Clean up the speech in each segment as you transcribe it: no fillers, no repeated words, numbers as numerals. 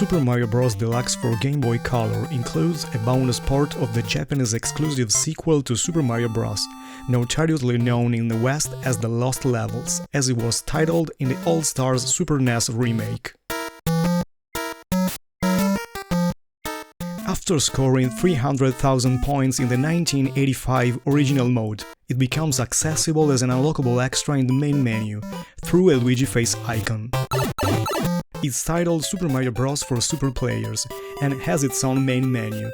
Super Mario Bros. Deluxe for Game Boy Color includes a bonus part of the Japanese exclusive sequel to Super Mario Bros., notoriously known in the West as the Lost Levels, as it was titled in the All-Stars Super NES remake. After scoring 300,000 points in the 1985 original mode, it becomes accessible as an unlockable extra in the main menu, through a Luigi face icon. It's titled Super Mario Bros. For Super Players, and has its own main menu.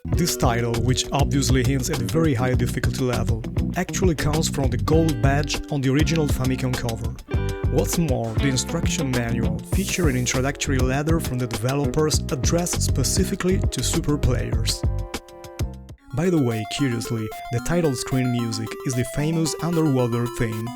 This title, which obviously hints at a very high difficulty level, actually comes from the gold badge on the original Famicom cover. What's more, the instruction manual features an introductory letter from the developers addressed specifically to super players. By the way, curiously, the title screen music is the famous underwater theme.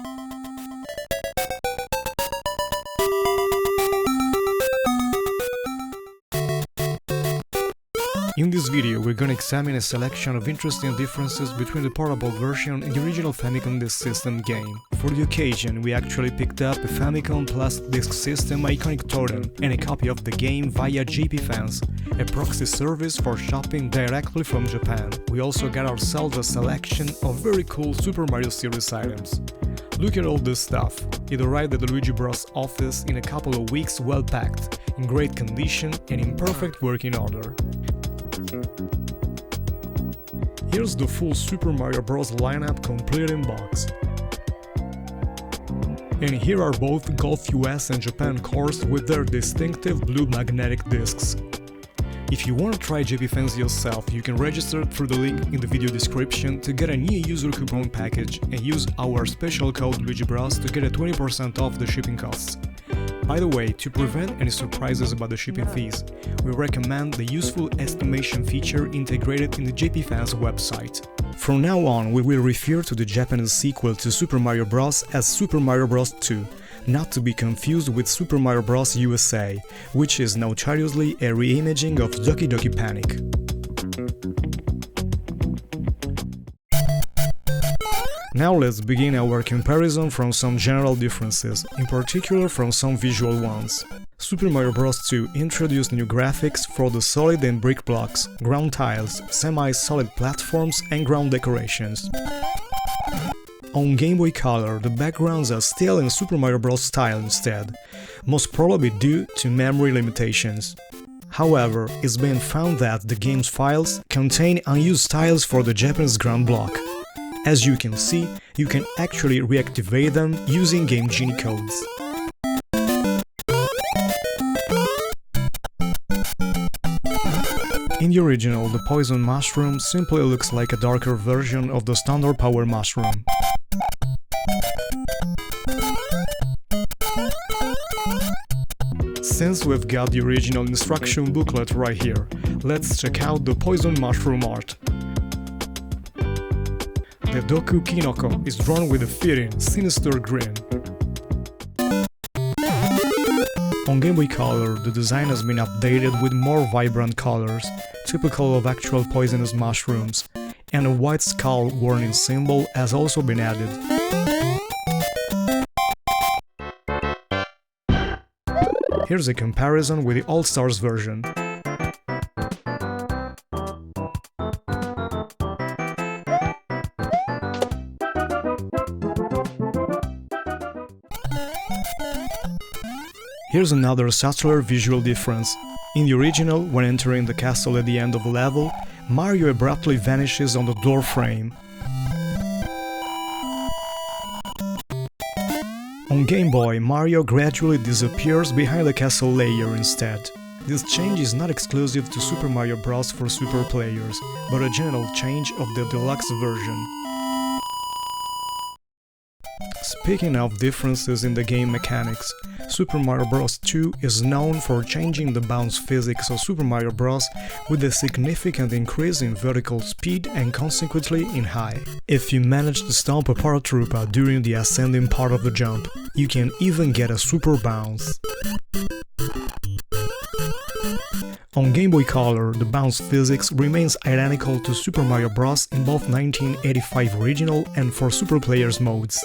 In this video, we're gonna examine a selection of interesting differences between the portable version and the original Famicom Disk System game. For the occasion, we actually picked up a Famicom Plus Disk System iconic totem and a copy of the game via JPFans, a proxy service for shopping directly from Japan. We also got ourselves a selection of very cool Super Mario series items. Look at all this stuff. It arrived at the Luigi Bros. Office in a couple of weeks, well packed, in great condition and in perfect working order. Here's the full Super Mario Bros. Lineup complete in box. And here are both Golf US and Japan cores with their distinctive blue magnetic discs. If you want to try JPFans yourself, you can register through the link in the video description to get a new user coupon package and use our special code LuigiBros to get a 20% off the shipping costs. By the way, to prevent any surprises about the shipping fees, we recommend the useful estimation feature integrated in the JPFans website. From now on, we will refer to the Japanese sequel to Super Mario Bros. As Super Mario Bros. 2, not to be confused with Super Mario Bros. USA, which is notoriously a reimaging of Doki Doki Panic. Now let's begin our comparison from some general differences, in particular from some visual ones. Super Mario Bros. 2 introduced new graphics for the solid and brick blocks, ground tiles, semi-solid platforms and ground decorations. On Game Boy Color, the backgrounds are still in Super Mario Bros. Style instead, most probably due to memory limitations. However, it's been found that the game's files contain unused tiles for the Japanese ground block. As you can see, you can actually reactivate them using Game Genie codes. In the original, the poison mushroom simply looks like a darker version of the standard power mushroom. Since we've got the original instruction booklet right here, let's check out the poison mushroom art. The Doku Kinoko is drawn with a fitting, sinister grin. On Game Boy Color, the design has been updated with more vibrant colors, typical of actual poisonous mushrooms, and a white skull warning symbol has also been added. Here's a comparison with the All-Stars version. Here's another subtler visual difference. In the original, when entering the castle at the end of a level, Mario abruptly vanishes on the door frame. On Game Boy, Mario gradually disappears behind the castle layer instead. This change is not exclusive to Super Mario Bros. For Super Players, but a general change of the Deluxe version. Speaking of differences in the game mechanics, Super Mario Bros. 2 is known for changing the bounce physics of Super Mario Bros. With a significant increase in vertical speed and consequently in height. If you manage to stomp a paratrooper during the ascending part of the jump, you can even get a super bounce. On Game Boy Color, the bounce physics remains identical to Super Mario Bros. In both 1985 original and for Super Players modes.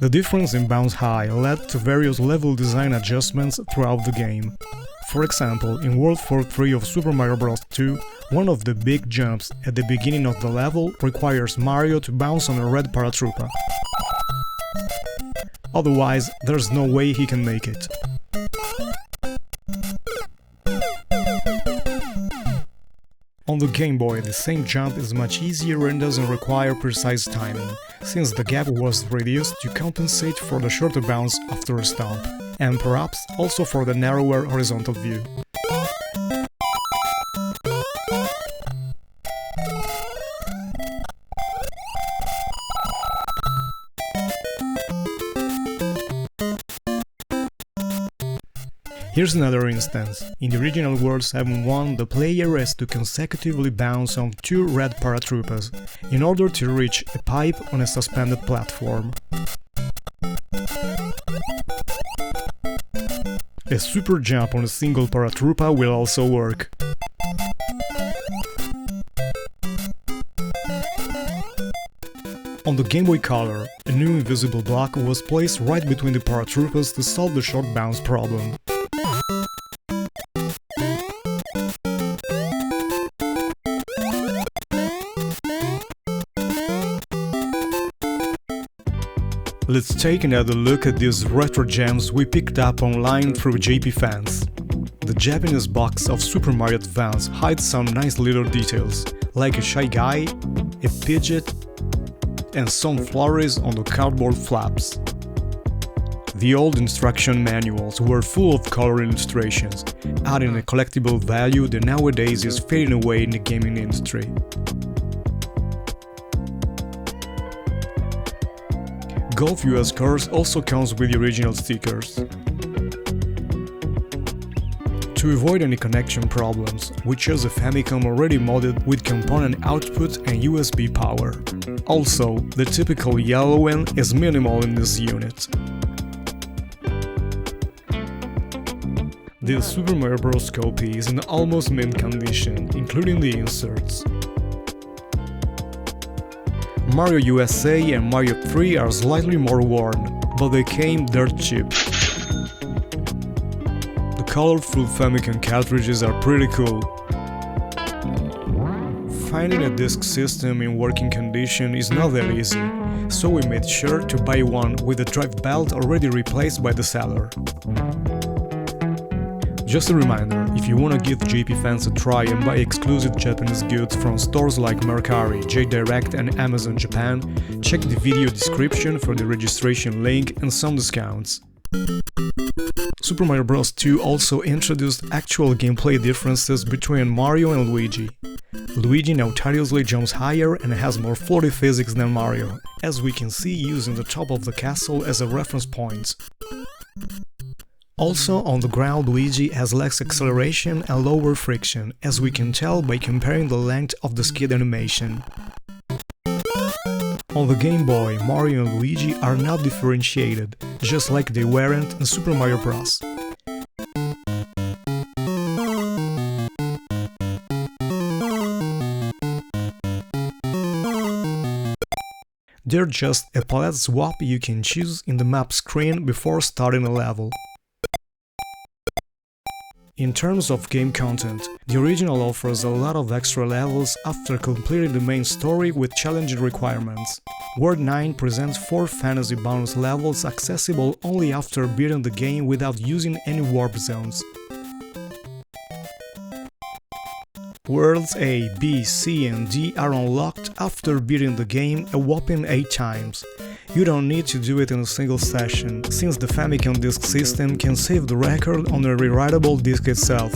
The difference in bounce height led to various level design adjustments throughout the game. For example, in World 4-3 of Super Mario Bros. 2, one of the big jumps at the beginning of the level requires Mario to bounce on a red paratroopa. Otherwise, there's no way he can make it. On the Game Boy, the same jump is much easier and doesn't require precise timing, since the gap was reduced to compensate for the shorter bounce after a stomp, and perhaps also for the narrower horizontal view. Here's another instance. In the original World 7-1, the player has to consecutively bounce on 2 red paratroopas in order to reach a pipe on a suspended platform. A super jump on a single paratroopa will also work. On the Game Boy Color, a new invisible block was placed right between the paratroopas to solve the short bounce problem. Let's take another look at these retro gems we picked up online through JP Fans. The Japanese box of Super Mario Advance hides some nice little details, like a shy guy, a Pidgeot, and some flowers on the cardboard flaps. The old instruction manuals were full of color illustrations, adding a collectible value that nowadays is fading away in the gaming industry. Golf US cars also comes with the original stickers. To avoid any connection problems, we chose a Famicom already modded with component output and USB power. Also, the typical yellow end is minimal in this unit. This Super Mario Bros. Copy is in almost mint condition, including the inserts. Mario USA and Mario 3 are slightly more worn, but they came dirt cheap. The colorful Famicom cartridges are pretty cool. Finding a disk system in working condition is not that easy, so we made sure to buy one with the drive belt already replaced by the seller. Just a reminder, if you wanna give JP Fans a try and buy exclusive Japanese goods from stores like Mercari, J-Direct and Amazon Japan, check the video description for the registration link and some discounts. Super Mario Bros. 2 also introduced actual gameplay differences between Mario and Luigi. Luigi notoriously jumps higher and has more floaty physics than Mario, as we can see using the top of the castle as a reference point. Also, on the ground, Luigi has less acceleration and lower friction, as we can tell by comparing the length of the skid animation. On the Game Boy, Mario and Luigi are not differentiated, just like they weren't in Super Mario Bros. They're just a palette swap you can choose in the map screen before starting a level. In terms of game content, the original offers a lot of extra levels after completing the main story with challenging requirements. World 9 presents 4 fantasy bonus levels accessible only after beating the game without using any warp zones. Worlds A, B, C and D are unlocked after beating the game a whopping 8 times. You don't need to do it in a single session, since the Famicom Disk System can save the record on a rewritable disk itself.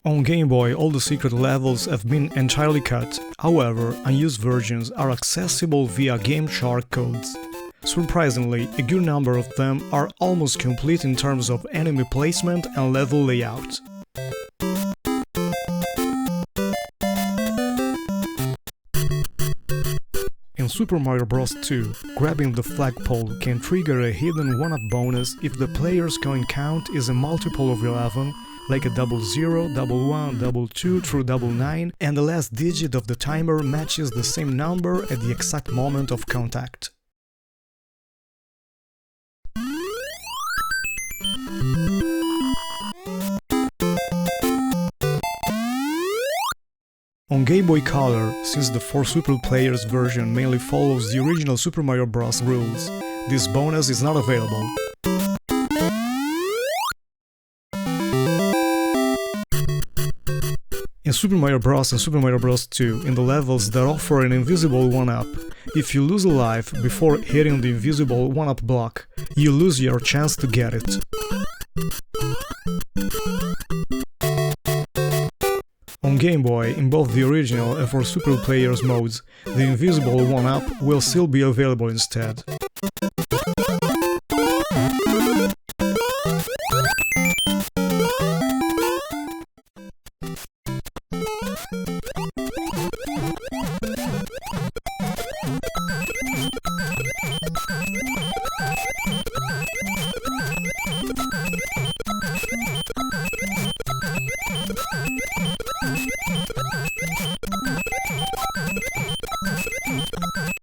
On Game Boy, all the secret levels have been entirely cut, however, unused versions are accessible via game shark codes. Surprisingly, a good number of them are almost complete in terms of enemy placement and level layout. In Super Mario Bros. 2, grabbing the flagpole can trigger a hidden 1-up bonus if the player's coin count is a multiple of 11, like a 00, 11, 22 through 99, and the last digit of the timer matches the same number at the exact moment of contact. On Game Boy Color, since the 4 Super Players version mainly follows the original Super Mario Bros. Rules, this bonus is not available. In Super Mario Bros. And Super Mario Bros. 2, in the levels that offer an invisible 1-up, if you lose a life before hitting the invisible 1-up block, you lose your chance to get it. On Game Boy, in both the original and for Super Players modes, the invisible 1-up will still be available instead.